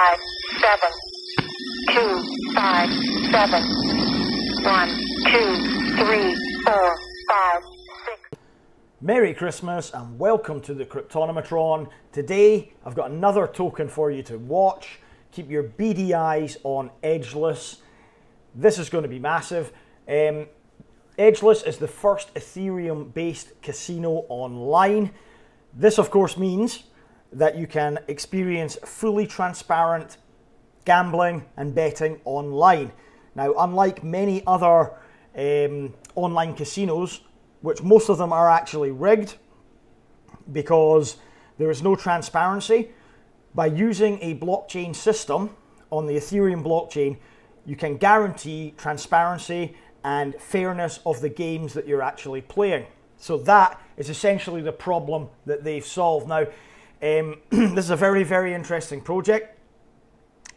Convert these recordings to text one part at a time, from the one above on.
5, 7, 2, 5, 7, 1, 2, 3, 4, 5, 6. Merry Christmas and welcome to the Cryptonometron. Today I've got another token for you to watch. Keep your beady eyes on Edgeless. This is going to be massive. Edgeless is the first Ethereum-based casino online. This of course means that you can experience fully transparent gambling and betting online. Now, unlike many other online casinos, which most of them are actually rigged because there is no transparency, by using a blockchain system on the Ethereum blockchain, you can guarantee transparency and fairness of the games that you're actually playing. So that is essentially the problem that they've solved. Now, this is a very, very interesting project.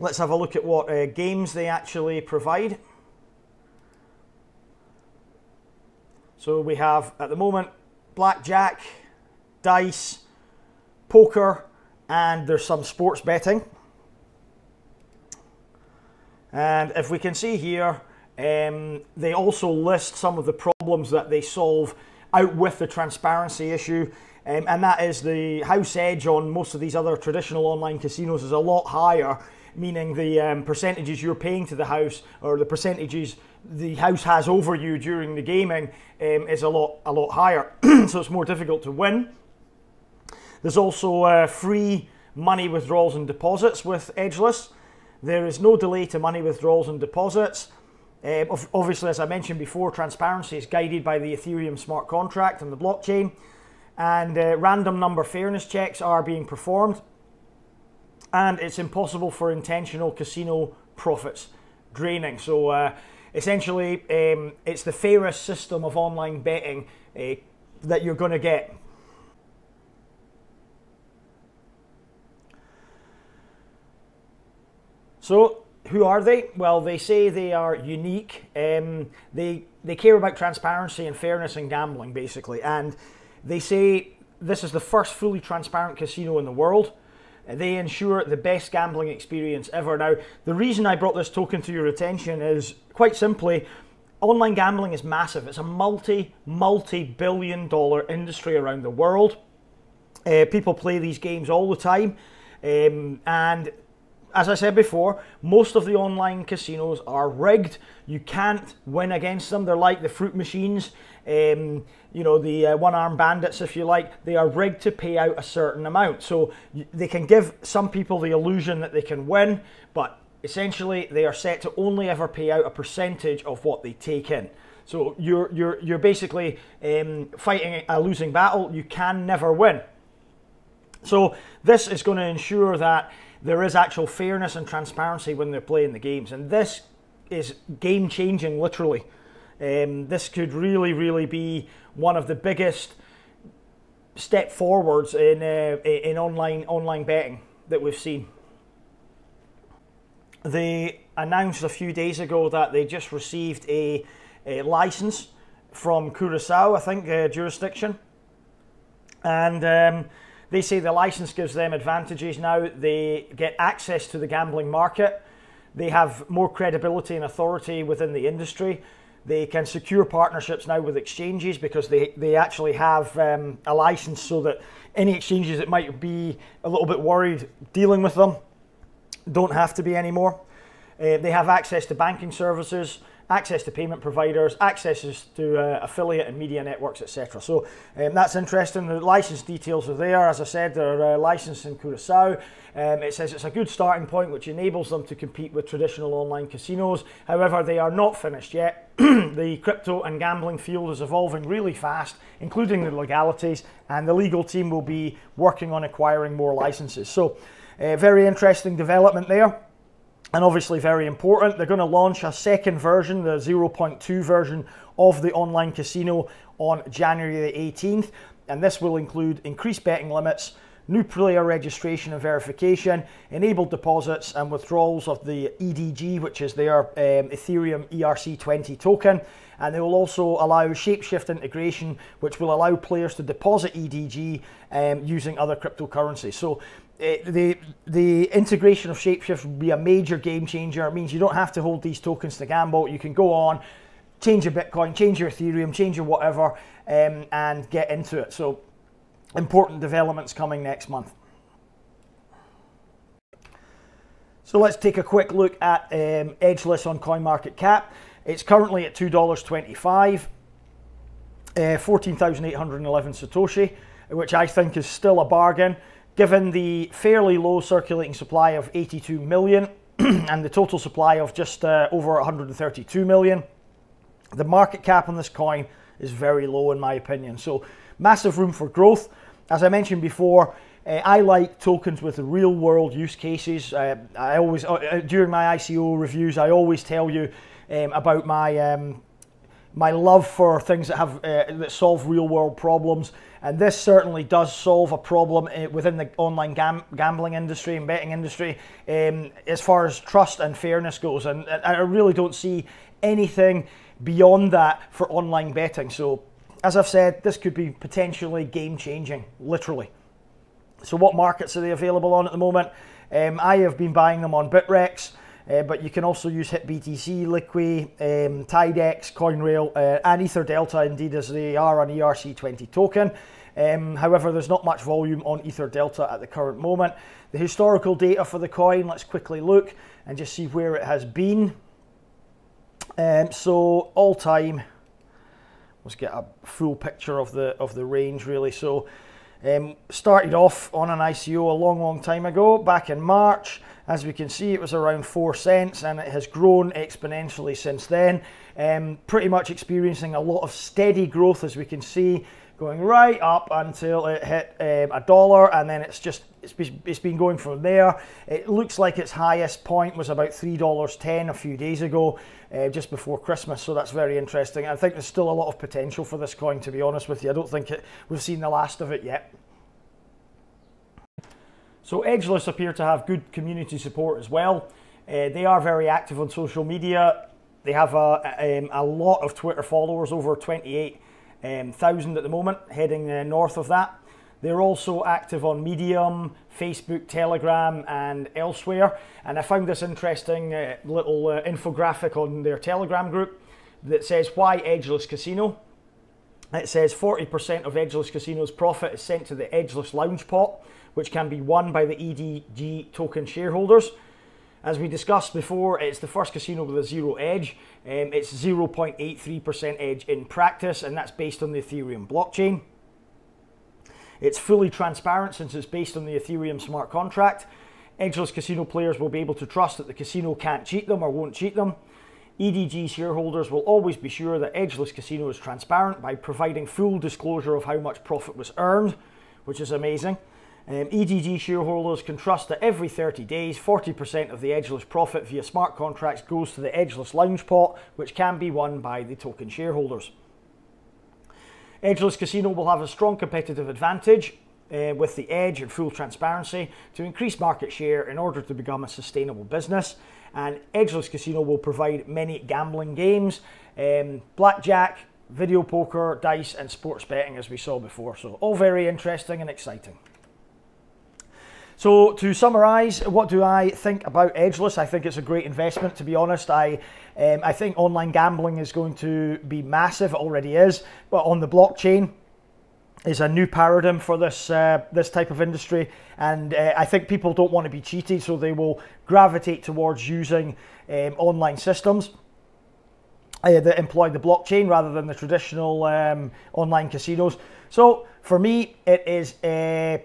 Let's have a look at what games they actually provide. So we have, at the moment, blackjack, dice, poker, and there's some sports betting. And if we can see here, they also list some of the problems that they solve out with the transparency issue. And that is the house edge on most of these other traditional online casinos is a lot higher, meaning the percentages you're paying to the house or the percentages the house has over you during the gaming is a lot higher. So it's more difficult to win. There's also free money withdrawals and deposits with Edgeless. There is no delay to money withdrawals and deposits. Obviously, as I mentioned before, transparency is guided by the Ethereum smart contract and the blockchain. And random number fairness checks are being performed. And it's impossible for intentional casino profits draining. So essentially, it's the fairest system of online betting that you're going to get. So, who are they? Well, they say they are unique. They care about transparency and fairness in gambling, basically. And they say this is the first fully transparent casino in the world. They ensure the best gambling experience ever. Now, the reason I brought this token to your attention is quite simply, online gambling is massive. It's a multi-billion-dollar industry around the world. People play these games all the time. And as I said before, most of the online casinos are rigged. You can't win against them. They're like the fruit machines, you know, the one-armed bandits, if you like. They are rigged to pay out a certain amount. So they can give some people the illusion that they can win, but essentially they are set to only ever pay out a percentage of what they take in. So you're basically fighting a losing battle. You can never win. So this is going to ensure that there is actual fairness and transparency when they're playing the games. And this is game-changing, literally. This could really be one of the biggest step forwards in online betting that we've seen. They announced a few days ago that they just received a license from Curacao, I think, jurisdiction. And they say the license gives them advantages now. They get access to the gambling market. They have more credibility and authority within the industry. They can secure partnerships now with exchanges because they actually have a license so that any exchanges that might be a little bit worried dealing with them don't have to be anymore. They have access to banking services, access to payment providers, access to affiliate and media networks, etc. So that's interesting. The license details are there. As I said, they're licensed in Curacao. It says it's a good starting point which enables them to compete with traditional online casinos. However, they are not finished yet. The crypto and gambling field is evolving really fast, including the legalities, and the legal team will be working on acquiring more licenses. So very interesting development there. And obviously very important, they're going to launch a second version, the 0.2 version of the online casino on January the 18th. And this will include increased betting limits, new player registration and verification, enabled deposits and withdrawals of the EDG, which is their Ethereum ERC20 token. And they will also allow Shapeshift integration, which will allow players to deposit EDG using other cryptocurrencies. So the integration of Shapeshift will be a major game changer. It means you don't have to hold these tokens to gamble. You can go on, change your Bitcoin, change your Ethereum, change your whatever, and get into it. So important developments coming next month. So let's take a quick look at Edgeless on CoinMarketCap. It's currently at $2.25, 14,811 Satoshi, which I think is still a bargain, given the fairly low circulating supply of 82 million and the total supply of just over 132 million. The market cap on this coin is very low in my opinion, so massive room for growth. As I mentioned before, I like tokens with real world use cases. I always, during my ICO reviews, I always tell you about my my love for things that have that solve real world problems, and this certainly does solve a problem within the online gambling industry and betting industry as far as trust and fairness goes, and I really don't see anything beyond that for online betting. So as I've said, this could be potentially game changing, literally. So what markets are they available on at the moment? I have been buying them on Bitrex, but you can also use HitBTC, Liqui, Tidex, CoinRail, and EtherDelta, indeed, as they are on ERC20 token. However, there's not much volume on EtherDelta at the current moment. The historical data for the coin, let's quickly look and just see where it has been. So all time, let's get a full picture of the range really. So started off on an ICO a long time ago, back in March. As we can see, it was around 4 cents and it has grown exponentially since then, pretty much experiencing a lot of steady growth, as we can see, going right up until it hit $1, and then it's been going from there. It looks like its highest point was about $3.10 a few days ago, just before Christmas, so that's very interesting. I think there's still a lot of potential for this coin, to be honest with you. I don't think we've seen the last of it yet. So Edgeless appear to have good community support as well. They are very active on social media. They have a lot of Twitter followers, over 28,000 at the moment, heading north of that. They're also active on Medium, Facebook, Telegram, and elsewhere. And I found this interesting little infographic on their Telegram group that says, why Edgeless Casino? It says 40% of Edgeless Casino's profit is sent to the Edgeless Lounge Pot, which can be won by the EDG token shareholders. As we discussed before, it's the first casino with a zero edge. It's 0.83% edge in practice, and that's based on the Ethereum blockchain. It's fully transparent since it's based on the Ethereum smart contract. Edgeless Casino players will be able to trust that the casino can't cheat them or won't cheat them. EDG shareholders will always be sure that Edgeless Casino is transparent by providing full disclosure of how much profit was earned, which is amazing. EDG shareholders can trust that every 30 days, 40% of the Edgeless profit via smart contracts goes to the Edgeless Lounge Pot, which can be won by the token shareholders. Edgeless Casino will have a strong competitive advantage with the edge and full transparency to increase market share in order to become a sustainable business. And Edgeless Casino will provide many gambling games, blackjack, video poker, dice, and sports betting, as we saw before. So all very interesting and exciting. So to summarise, what do I think about Edgeless? I think it's a great investment, to be honest. I think online gambling is going to be massive. It already is. But on the blockchain is a new paradigm for this this type of industry. And I think people don't want to be cheated, so they will gravitate towards using online systems that employ the blockchain rather than the traditional online casinos. So for me, it is a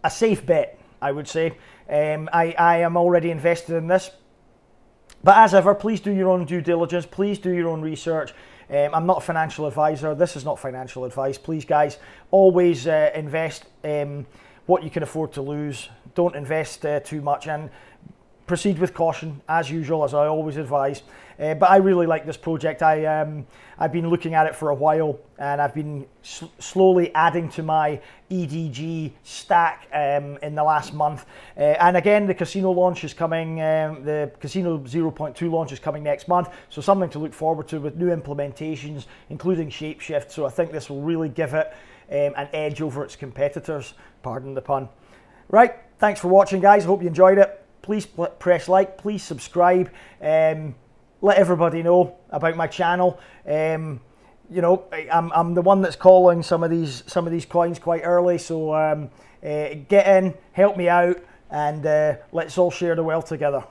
safe bet, I would say. I am already invested in this. But as ever, please do your own due diligence. Please do your own research. I'm not a financial advisor. This is not financial advice. Please, guys, always invest what you can afford to lose. Don't invest too much, and proceed with caution, as usual, as I always advise. But I really like this project. I've been looking at it for a while, and I've been slowly adding to my EDG stack in the last month. And again, the casino launch is coming, the Casino 0.2 launch is coming next month, so something to look forward to with new implementations, including Shapeshift. So I think this will really give it an edge over its competitors, pardon the pun. Right, thanks for watching, guys. I hope you enjoyed it. Please press like, please subscribe. Let everybody know about my channel. You know, I'm the one that's calling some of these coins quite early, so get in, help me out, and let's all share the wealth together.